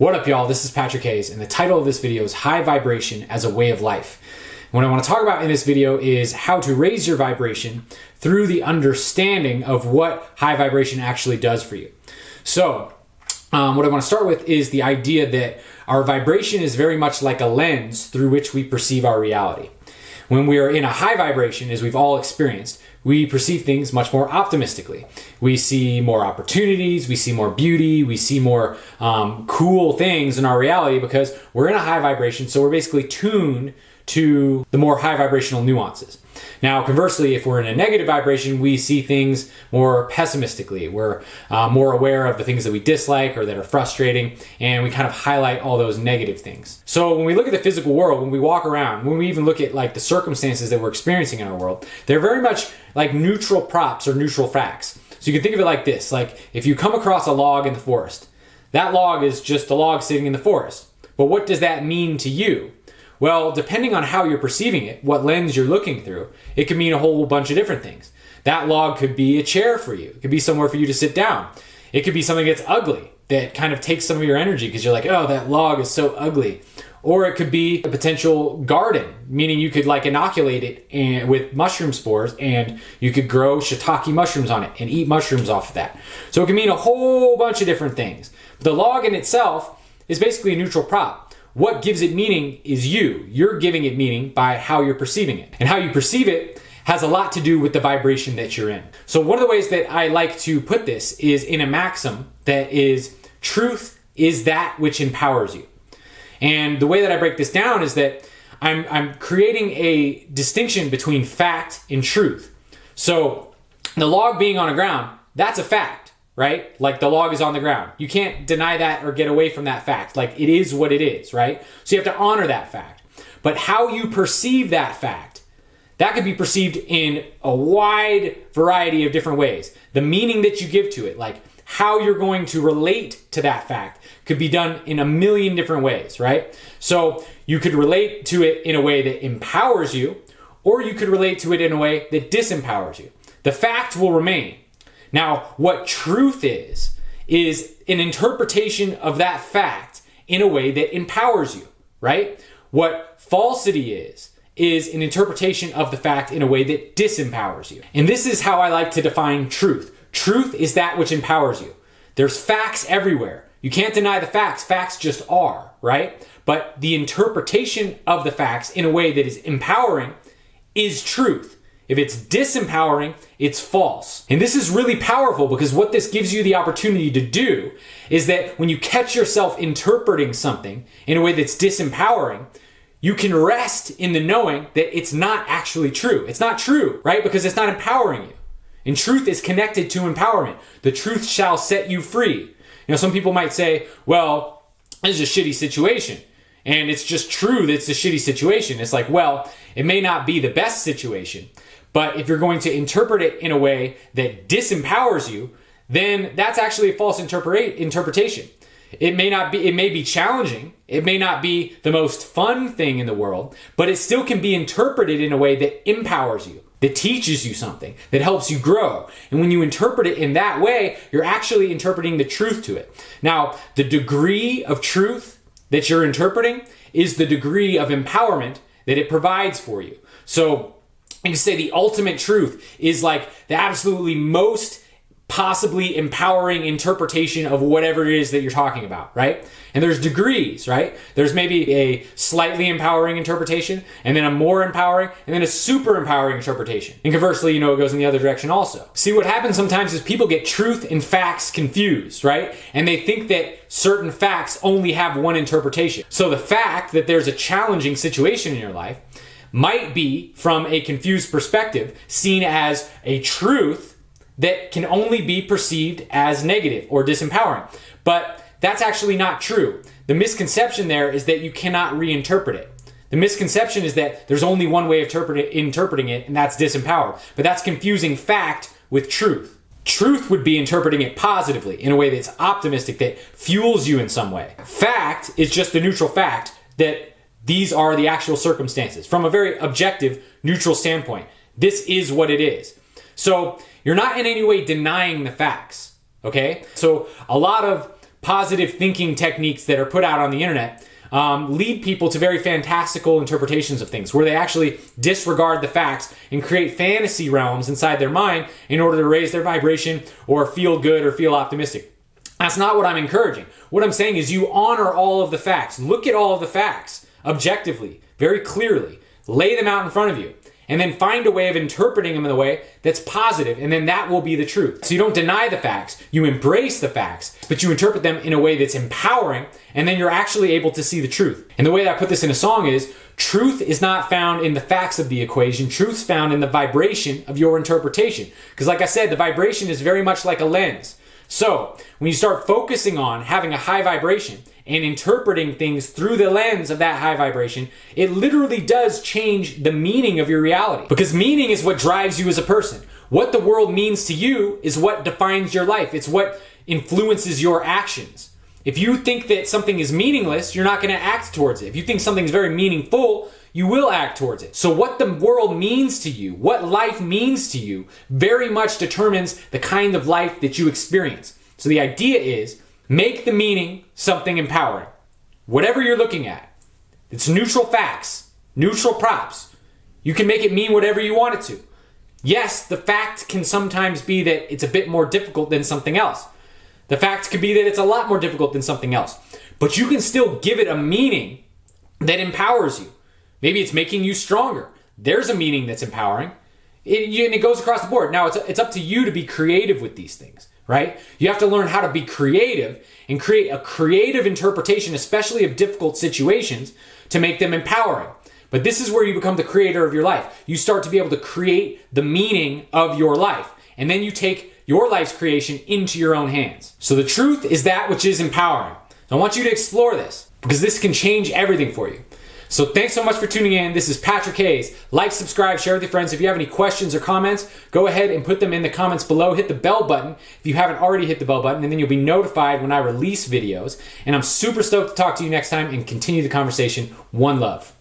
What up, y'all? This is Patrick Hayes, and the title of this video is High Vibration as a Way of Life. What I want to talk about in this video is how to raise your vibration through the understanding of what high vibration actually does for you. So, what I want to start with is the idea that our vibration is very much like a lens through which we perceive our reality. When we are in a high vibration, as we've all experienced, we perceive things much more optimistically. We see more opportunities, we see more beauty, we see more cool things in our reality because we're in a high vibration, so we're basically tuned to the more high vibrational nuances. Now, conversely, if we're in a negative vibration, we see things more pessimistically. We're more aware of the things that we dislike or that are frustrating, and we kind of highlight all those negative things. So when we look at the physical world, when we walk around, when we even look at like the circumstances that we're experiencing in our world, they're very much like neutral props or neutral facts. So you can think of it like this, like if you come across a log in the forest, that log is just a log sitting in the forest. But what does that mean to you? Well, depending on how you're perceiving it, what lens you're looking through, it could mean a whole bunch of different things. That log could be a chair for you. It could be somewhere for you to sit down. It could be something that's ugly that kind of takes some of your energy because you're like, oh, that log is so ugly. Or it could be a potential garden, meaning you could like inoculate it with mushroom spores and you could grow shiitake mushrooms on it and eat mushrooms off of that. So it can mean a whole bunch of different things. The log in itself is basically a neutral prop. What gives it meaning is you. You're giving it meaning by how you're perceiving it. And how you perceive it has a lot to do with the vibration that you're in. So one of the ways that I like to put this is in a maxim that is, truth is that which empowers you. And the way that I break this down is that I'm creating a distinction between fact and truth. So the log being on the ground, that's a fact. Right? Like the log is on the ground. You can't deny that or get away from that fact. Like it is what it is, right? So you have to honor that fact. But how you perceive that fact, that could be perceived in a wide variety of different ways. The meaning that you give to it, like how you're going to relate to that fact, could be done in a million different ways, right? So you could relate to it in a way that empowers you, or you could relate to it in a way that disempowers you. The fact will remain. Now, what truth is an interpretation of that fact in a way that empowers you, right? What falsity is an interpretation of the fact in a way that disempowers you. And this is how I like to define truth. Truth is that which empowers you. There's facts everywhere. You can't deny the facts. Facts just are, right? But the interpretation of the facts in a way that is empowering is truth. If it's disempowering, it's false. And this is really powerful because what this gives you the opportunity to do is that when you catch yourself interpreting something in a way that's disempowering, you can rest in the knowing that it's not actually true. It's not true, right? Because it's not empowering you. And truth is connected to empowerment. The truth shall set you free. You know, some people might say, well, this is a shitty situation. And it's just true that it's a shitty situation. It's like, well, it may not be the best situation. But if you're going to interpret it in a way that disempowers you, then that's actually a false interpretation. It may be challenging. It may not be the most fun thing in the world, but it still can be interpreted in a way that empowers you, that teaches you something, that helps you grow. And when you interpret it in that way, you're actually interpreting the truth to it. Now, the degree of truth that you're interpreting is the degree of empowerment that it provides for you. So, you can say the ultimate truth is like the absolutely most possibly empowering interpretation of whatever it is that you're talking about, right? And there's degrees, right? There's maybe a slightly empowering interpretation, and then a more empowering, and then a super empowering interpretation. And conversely, it goes in the other direction also. See, what happens sometimes is people get truth and facts confused, right? And they think that certain facts only have one interpretation. So the fact that there's a challenging situation in your life might be, from a confused perspective, seen as a truth that can only be perceived as negative or disempowering. But that's actually not true. The misconception there is that you cannot reinterpret it. The misconception is that there's only one way of interpreting it, and that's disempowered. But that's confusing fact with truth. Truth would be interpreting it positively, in a way that's optimistic, that fuels you in some way. Fact is just the neutral fact that these are the actual circumstances. From a very objective, neutral standpoint, this is what it is. So you're not in any way denying the facts, okay? So a lot of positive thinking techniques that are put out on the internet lead people to very fantastical interpretations of things, where they actually disregard the facts and create fantasy realms inside their mind in order to raise their vibration or feel good or feel optimistic. That's not what I'm encouraging. What I'm saying is you honor all of the facts. Look at all of the facts objectively, very clearly. Lay them out in front of you. And then find a way of interpreting them in a way that's positive, and then that will be the truth. So you don't deny the facts, you embrace the facts, but you interpret them in a way that's empowering, and then you're actually able to see the truth. And the way that I put this in a song is, truth is not found in the facts of the equation, truth's found in the vibration of your interpretation. Because like I said, the vibration is very much like a lens. So when you start focusing on having a high vibration and interpreting things through the lens of that high vibration, it literally does change the meaning of your reality. Because meaning is what drives you as a person. What the world means to you is what defines your life. It's what influences your actions. If you think that something is meaningless, you're not going to act towards it. If you think something's very meaningful, you will act towards it. So what the world means to you, what life means to you, very much determines the kind of life that you experience. So the idea is, make the meaning something empowering. Whatever you're looking at, it's neutral facts, neutral props. You can make it mean whatever you want it to. Yes, the fact can sometimes be that it's a bit more difficult than something else. The fact could be that it's a lot more difficult than something else. But you can still give it a meaning that empowers you. Maybe it's making you stronger. There's a meaning that's empowering. And it goes across the board. Now, it's up to you to be creative with these things, right? You have to learn how to be creative and create a creative interpretation, especially of difficult situations, to make them empowering. But this is where you become the creator of your life. You start to be able to create the meaning of your life. And then you take your life's creation into your own hands. So the truth is that which is empowering. So I want you to explore this, because this can change everything for you. So thanks so much for tuning in. This is Patrick Hayes. Like, subscribe, share with your friends. If you have any questions or comments, go ahead and put them in the comments below. Hit the bell button if you haven't already hit the bell button, and then you'll be notified when I release videos. And I'm super stoked to talk to you next time and continue the conversation. One love.